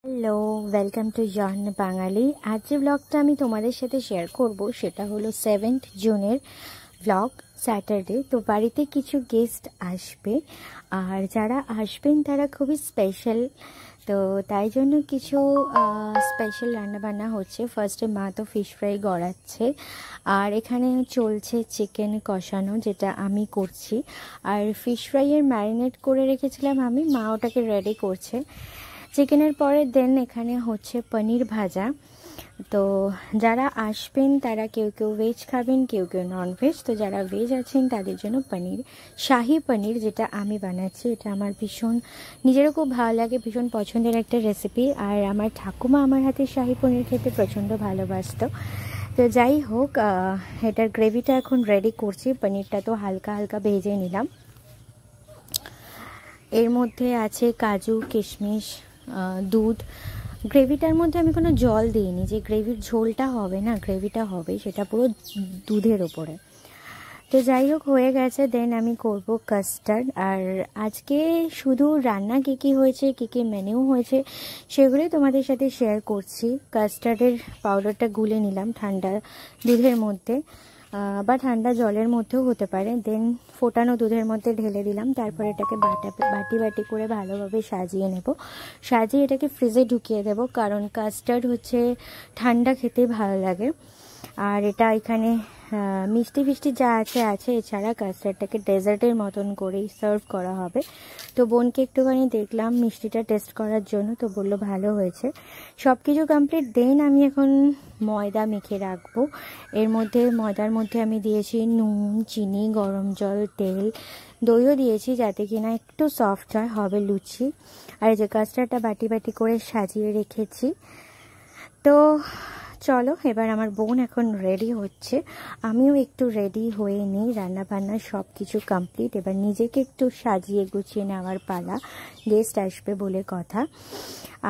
Hello, welcome to জন বাঙালি। আজ যে ব্লগটা আমি তোমাদের সাথে শেয়ার করব সেটা হলো 7th জুনের ব্লগ, স্যাটারডে। তো বাড়িতে কিছু গেস্ট আসবে, আর যারা আসবেন তারা খুবই স্পেশাল। তো তাই জন্য কিছু স্পেশাল রান্নাবান্না হচ্ছে। ফার্স্টে মা তো ফিশ ফ্রাই গড়াচ্ছে, আর এখানে চলছে চিকেন কষানো, যেটা আমি করছি। আর ফিশ ফ্রাইয়ের ম্যারিনেট করে রেখেছিলাম আমি, মা ওটাকে রেডি করছে। চিকেনের পরে দেন এখানে হচ্ছে পনির ভাজা। তো যারা আসবেন তারা কেউ কেউ ভেজ খাবেন, কেউ কেউ নন ভেজ। তো যারা ভেজ আছেন তাদের জন্য পনির, শাহি পনির, যেটা আমি বানাচ্ছি। এটা আমার ভীষণ নিজেরও খুব ভালো লাগে, ভীষণ পছন্দের একটা রেসিপি। আর আমার ঠাকুমা আমার হাতে শাহি পনির খেতে প্রচণ্ড ভালোবাসতো। তো যাই হোক, এটার গ্রেভিটা এখন রেডি করছি। পনিরটা তো হালকা হালকা ভেজে নিলাম। এর মধ্যে আছে কাজু, কিশমিশ, দুধ। গ্রেভিটার মধ্যে আমি কোনো জল দিইনি, যে গ্রেভির ঝোলটা হবে না, গ্রেভিটা হবে সেটা পুরো দুধের ওপরে। তো যাই হোক, হয়ে গেছে। দেন আমি করব কাস্টার্ড। আর আজকে শুধু রান্না কী কী হয়েছে, কী কী মেনু হয়েছে, সেগুলোই তোমাদের সাথে শেয়ার করছি। কাস্টার্ডের পাউডারটা গুলে নিলাম ঠান্ডা দুধের মধ্যে, বা ঠান্ডা জলের মধ্যেও হতে পারে। দেন ফোটানো দুধের মধ্যে ঢেলে দিলাম। তারপর এটাকে বাটি বাটি করে ভালোভাবে সাজিয়ে নেব। সাজিয়ে এটাকে ফ্রিজে ঢুকিয়ে দেব, কারণ কাস্টার্ড হচ্ছে ঠান্ডা খেতে ভালো লাগে। আর এটা এখানে মিষ্টি ফিষ্টি যা আছে, এছাড়া কাস্টার্ডটাকে ডেজার্টের মতন করেই সার্ভ করা হবে। তো বোনকে একটুখানি দেখলাম মিষ্টিটা টেস্ট করার জন্য, তো বললো ভালো হয়েছে। সব কিছু কমপ্লিট। দেন আমি এখন ময়দা মেখে রাখবো। এর মধ্যে ময়দার মধ্যে আমি দিয়েছি নুন, চিনি, গরম জল, তেল, দইও দিয়েছি, যাতে কিনা একটু সফট হবে লুচি। আর এই যে কাস্টার্ডটা বাটি বাটি করে সাজিয়ে রেখেছি। তো চলো, এবার আমার বোন এখন রেডি হচ্ছে, আমিও একটু রেডি হয়ে নিই। রান্নাবান্না সব কিছু কমপ্লিট, এবার নিজেকে একটু সাজিয়ে গুছিয়ে নেওয়ার পালা। গেস্ট আসবে বলে কথা।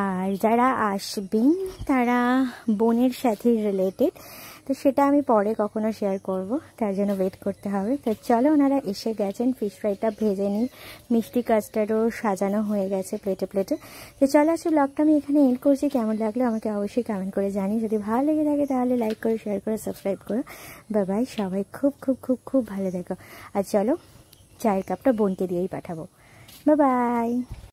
আর যারা আসবেন তারা বোনের সাথে রিলেটেড, তো সেটা আমি পরে কখনো শেয়ার করব, তার জন্য ওয়েট করতে হবে। তো চলো, ওনারা এসে গেছেন। ফিশ ফ্রাইটা ভেজে নিই, মিষ্টি কাস্টার্ডও সাজানো হয়ে গেছে প্লেটে প্লেটে। তো চলো, আজকে ব্লগটা আমি এখানে এন্ড করছি। কেমন লাগলো আমাকে অবশ্যই কমেন্ট করে জানি। যদি ভালো লেগে থাকে তাহলে লাইক করে, শেয়ার করে, সাবস্ক্রাইব করো। বাই বাই, সবাই খুব খুব খুব খুব ভালো দেখো। আর চলো, চায়ের কাপটা বোনকে দিয়েই পাঠাবো। Bye bye.